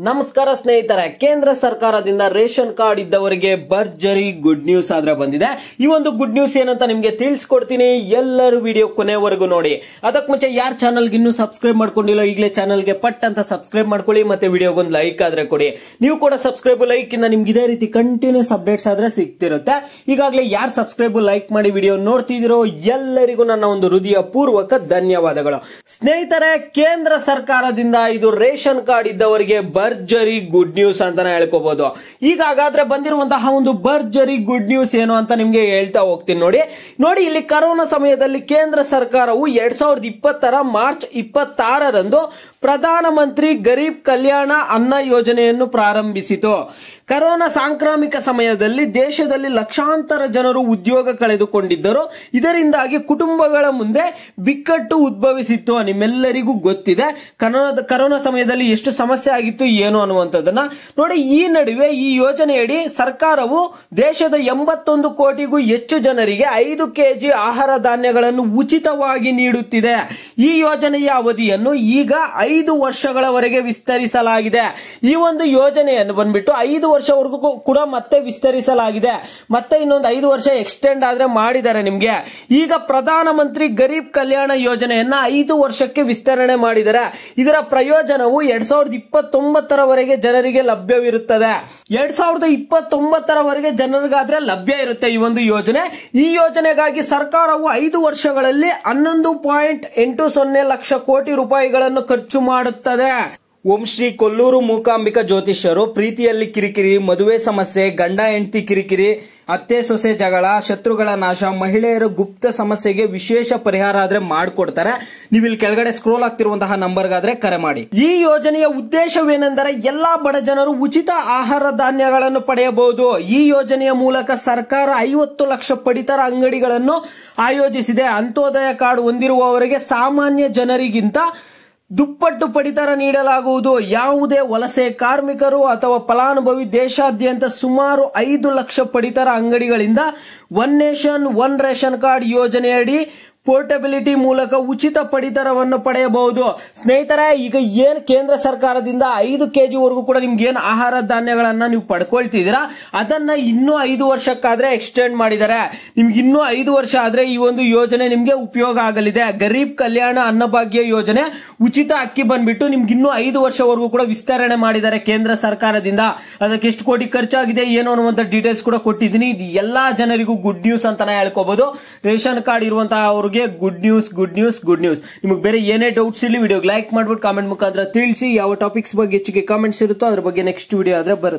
ನಮಸ್ಕಾರ ಸ್ನೇಹಿತರೆ, ಕೇಂದ್ರ ಸರ್ಕಾರದಿಂದ ರೇಷನ್ ಕಾರ್ಡ್ ಇದ್ದವರಿಗೆ ಭರ್ಜರಿ ಗುಡ್ ನ್ಯೂಸ್ ಆದ್ರೆ ಬಂದಿದೆ. ಈ ಒಂದು ಗುಡ್ ನ್ಯೂಸ್ ಏನಂತ ನಿಮ್ಗೆ ತಿಳಿಸ್ಕೊಡ್ತೀನಿ. ಎಲ್ಲರೂ ವಿಡಿಯೋ ಕೊನೆವರೆಗೂ ನೋಡಿ. ಅದಕ್ಕೆ ಮುಂಚೆ ಯಾರು ಚಾನಲ್ಗೆ ಇನ್ನೂ ಸಬ್ಸ್ಕ್ರೈಬ್ ಮಾಡ್ಕೊಂಡಿಲ್ಲ ಈಗಲೇ ಚಾನಲ್ಗೆ ಪಟ್ ಅಂತ ಸಬ್ಸ್ಕ್ರೈಬ್ ಮಾಡ್ಕೊಳ್ಳಿ. ಮತ್ತೆ ವಿಡಿಯೋಗೊಂದು ಲೈಕ್ ಆದ್ರೆ ಕೊಡಿ. ನೀವು ಕೂಡ ಸಬ್ಸ್ಕ್ರೈಬ್ ಲೈಕ್ ಇಂದ ನಿಮ್ಗೆ ಇದೇ ರೀತಿ ಕಂಟಿನ್ಯೂಸ್ ಅಪ್ಡೇಟ್ಸ್ ಆದ್ರೆ ಸಿಗ್ತಿರುತ್ತೆ. ಈಗಾಗಲೇ ಯಾರು ಸಬ್ಸ್ಕ್ರೈಬ್ ಲೈಕ್ ಮಾಡಿ ವಿಡಿಯೋ ನೋಡ್ತಿದಿರೋ ಎಲ್ಲರಿಗೂ ನನ್ನ ಒಂದು ಹೃದಯ ಪೂರ್ವಕ ಧನ್ಯವಾದಗಳು. ಸ್ನೇಹಿತರೆ, ಕೇಂದ್ರ ಸರ್ಕಾರದಿಂದ ಇದು ರೇಷನ್ ಕಾರ್ಡ್ ಇದ್ದವರಿಗೆ ಭರ್ಜರಿ ಗುಡ್ ನ್ಯೂಸ್ ಅಂತಾನೆ ಹೇಳ್ಕೋಬಹುದು. ಈಗ ಹಾಗಾದ್ರೆ ಬಂದಿರುವಂತಹ ಒಂದು ಭರ್ಜರಿ ಗುಡ್ ನ್ಯೂಸ್ ಏನು ಅಂತ ನಿಮ್ಗೆ ಹೇಳ್ತಾ ಹೋಗ್ತೀನಿ. ನೋಡಿ ಇಲ್ಲಿ ಕರೋನಾ ಸಮಯದಲ್ಲಿ ಕೇಂದ್ರ ಸರ್ಕಾರವು 2020 ಮಾರ್ಚ್ 26ರಂದು ಪ್ರಧಾನಮಂತ್ರಿ ಗರೀಬ್ ಕಲ್ಯಾಣ ಅನ್ನ ಯೋಜನೆಯನ್ನು ಪ್ರಾರಂಭಿಸಿತು. ಕರೋನಾ ಸಾಂಕ್ರಾಮಿಕ ಸಮಯದಲ್ಲಿ ದೇಶದಲ್ಲಿ ಲಕ್ಷಾಂತರ ಜನರು ಉದ್ಯೋಗ ಕಳೆದುಕೊಂಡಿದ್ದರು. ಇದರಿಂದಾಗಿ ಕುಟುಂಬಗಳ ಮುಂದೆ ಬಿಕ್ಕಟ್ಟು ಉದ್ಭವಿಸಿತ್ತು. ನಿಮ್ಮೆಲ್ಲರಿಗೂ ಗೊತ್ತಿದೆ ಕರೋನಾ ಸಮಯದಲ್ಲಿ ಎಷ್ಟು ಸಮಸ್ಯೆ ಆಗಿತ್ತು ಏನು ಅನ್ನುವಂಥದ್ದನ್ನ. ನೋಡಿ, ಈ ನಡುವೆ ಈ ಯೋಜನೆಯಡಿ ಸರ್ಕಾರವು ದೇಶದ 81 ಕೋಟಿಗೂ ಹೆಚ್ಚು ಜನರಿಗೆ 5 ಕೆಜಿ ಆಹಾರ ಧಾನ್ಯಗಳನ್ನು ಉಚಿತವಾಗಿ ನೀಡುತ್ತಿದೆ. ಈ ಯೋಜನೆಯ ಅವಧಿಯನ್ನು ಈಗ 5 ವರ್ಷಗಳವರೆಗೆ ವಿಸ್ತರಿಸಲಾಗಿದೆ. ಈ ಒಂದು ಯೋಜನೆಯನ್ನು ಬಂದ್ಬಿಟ್ಟು 5 ವರ್ಷವರೆಗೂ ಕೂಡ ಮತ್ತೆ ವಿಸ್ತರಿಸಲಾಗಿದೆ. ಮತ್ತೆ ಇನ್ನೊಂದು 5 ವರ್ಷ ಎಕ್ಸ್ಟೆಂಡ್ ಆದ್ರೆ ಮಾಡಿದ್ದಾರೆ ನಿಮ್ಗೆ. ಈಗ ಪ್ರಧಾನಮಂತ್ರಿ ಗರೀಬ್ ಕಲ್ಯಾಣ ಯೋಜನೆಯನ್ನ 5 ವರ್ಷಕ್ಕೆ ವಿಸ್ತರಣೆ ಮಾಡಿದ್ದಾರೆ. ಇದರ ಪ್ರಯೋಜನವು 2029ರವರೆಗೆ ಜನರಿಗೆ ಲಭ್ಯವಿರುತ್ತದೆ. 2029ರವರೆಗೆ ಜನರಿಗಾದ್ರೆ ಲಭ್ಯ ಇರುತ್ತೆ ಈ ಒಂದು ಯೋಜನೆ. ಈ ಯೋಜನೆಗಾಗಿ ಸರ್ಕಾರವು 5 ವರ್ಷಗಳಲ್ಲಿ 11.80 ಲಕ್ಷ ಕೋಟಿ ರೂಪಾಯಿಗಳನ್ನು ಖರ್ಚು ಮಾಡುತ್ತದೆ. ಓಂ ಶ್ರೀ ಕೊಲ್ಲೂರು ಮೂಕಾಂಬಿಕಾ ಜ್ಯೋತಿಷ್ಯರು ಪ್ರೀತಿಯಲ್ಲಿ ಕಿರಿಕಿರಿ, ಮದುವೆ ಸಮಸ್ಯೆ, ಗಂಡ ಹೆಂಡತಿ ಕಿರಿಕಿರಿ, ಅತ್ತೆ ಸೊಸೆ ಜಗಳ, ಶತ್ರುಗಳ ನಾಶ, ಮಹಿಳೆಯರ ಗುಪ್ತ ಸಮಸ್ಯೆಗೆ ವಿಶೇಷ ಪರಿಹಾರ ಆದ್ರೆ ಮಾಡಿಕೊಡ್ತಾರೆ. ನೀವು ಇಲ್ಲಿ ಕೆಳಗಡೆ ಸ್ಕ್ರೋಲ್ ಆಗ್ತಿರುವಂತಹ ನಂಬರ್ಗಾದ್ರೆ ಕರೆ ಮಾಡಿ. ಈ ಯೋಜನೆಯ ಉದ್ದೇಶವೇನೆಂದರೆ ಎಲ್ಲಾ ಬಡ ಜನರು ಉಚಿತ ಆಹಾರ ಧಾನ್ಯಗಳನ್ನು ಪಡೆಯಬಹುದು. ಈ ಯೋಜನೆಯ ಮೂಲಕ ಸರ್ಕಾರ 50 ಲಕ್ಷ ಪಡಿತರ ಅಂಗಡಿಗಳನ್ನು ಆಯೋಜಿಸಿದೆ. ಅಂತ್ಯೋದಯ ಕಾರ್ಡ್ ಹೊಂದಿರುವವರಿಗೆ ಸಾಮಾನ್ಯ ಜನರಿಗಿಂತ ದುಪ್ಪಟ್ಟು ಪಡಿತರ ನೀಡಲಾಗುವುದು. ಯಾವುದೇ ವಲಸೆ ಕಾರ್ಮಿಕರು ಅಥವಾ ಫಲಾನುಭವಿ ದೇಶಾದ್ಯಂತ ಸುಮಾರು 5 ಲಕ್ಷ ಪಡಿತರ ಅಂಗಡಿಗಳಿಂದ one nation one ration card ಯೋಜನೆಯಡಿ ಪೋರ್ಟಬಿಲಿಟಿ ಮೂಲಕ ಉಚಿತ ಪಡಿತರವನ್ನು ಪಡೆಯಬಹುದು. ಸ್ನೇಹಿತರೆ, ಈಗ ಏನ್ ಕೇಂದ್ರ ಸರ್ಕಾರದಿಂದ 5 ಕೆಜಿ ವರೆಗೂ ಕೂಡ ನಿಮ್ಗೆ ಏನ್ ಆಹಾರ ಧಾನ್ಯಗಳನ್ನ ನೀವು ಪಡ್ಕೊಳ್ತಿದ್ದೀರಾ ಅದನ್ನ ಇನ್ನೂ 5 ವರ್ಷಕ್ಕಾದ್ರೆ ಎಕ್ಸ್ಟೆಂಡ್ ಮಾಡಿದ್ದಾರೆ. ನಿಮ್ಗೆ ಇನ್ನೂ 5 ವರ್ಷ ಆದ್ರೆ ಈ ಒಂದು ಯೋಜನೆ ನಿಮ್ಗೆ ಉಪಯೋಗ ಆಗಲಿದೆ. ಗರೀಬ್ ಕಲ್ಯಾಣ ಅನ್ನಭಾಗ್ಯ ಯೋಜನೆ ಉಚಿತ ಅಕ್ಕಿ ಬಂದ್ಬಿಟ್ಟು ನಿಮ್ಗೆ ಇನ್ನೂ 5 ವರ್ಷವರೆಗೂ ಕೂಡ ವಿಸ್ತರಣೆ ಮಾಡಿದ್ದಾರೆ ಕೇಂದ್ರ ಸರ್ಕಾರದಿಂದ. ಅದಕ್ಕೆ ಎಷ್ಟು ಕೋಟಿ ಖರ್ಚಾಗಿದೆ ಏನು ಅನ್ನುವಂತ ಡೀಟೇಲ್ಸ್ ಕೂಡ ಕೊಟ್ಟಿದ್ದೀನಿ. ಇದು ಎಲ್ಲಾ ಜನರಿಗೂ ಗುಡ್ ನ್ಯೂಸ್ ಅಂತಾನೆ ಹೇಳ್ಕೋಬಹುದು. ರೇಷನ್ ಕಾರ್ಡ್ ಇರುವಂತಹ ಅವ್ರಿಗೆ good news good news good news. ನಿಮಗೆ ಬೇರೆ ಏನೇ ಡೌಟ್ಸ್ ಇಲ್ಲಿ ವಿಡಿಯೋಗೆ ಲೈಕ್ ಮಾಡ್ಬಿಟ್ಟು ಕಾಮೆಂಟ್ ಮುಖಾಂತರ ತಿಳಿಸಿ. ಯಾವ ಟಾಪಿಕ್ಸ್ ಬಗ್ಗೆ ಹೆಚ್ಚಿಗೆ ಕಾಮೆಂಟ್ಸ್ ಇರುತ್ತೋ ಅದ್ರ ಬಗ್ಗೆ ನೆಕ್ಸ್ಟ್ ವಿಡಿಯೋ ಆದ್ರೆ ಬರುತ್ತೆ.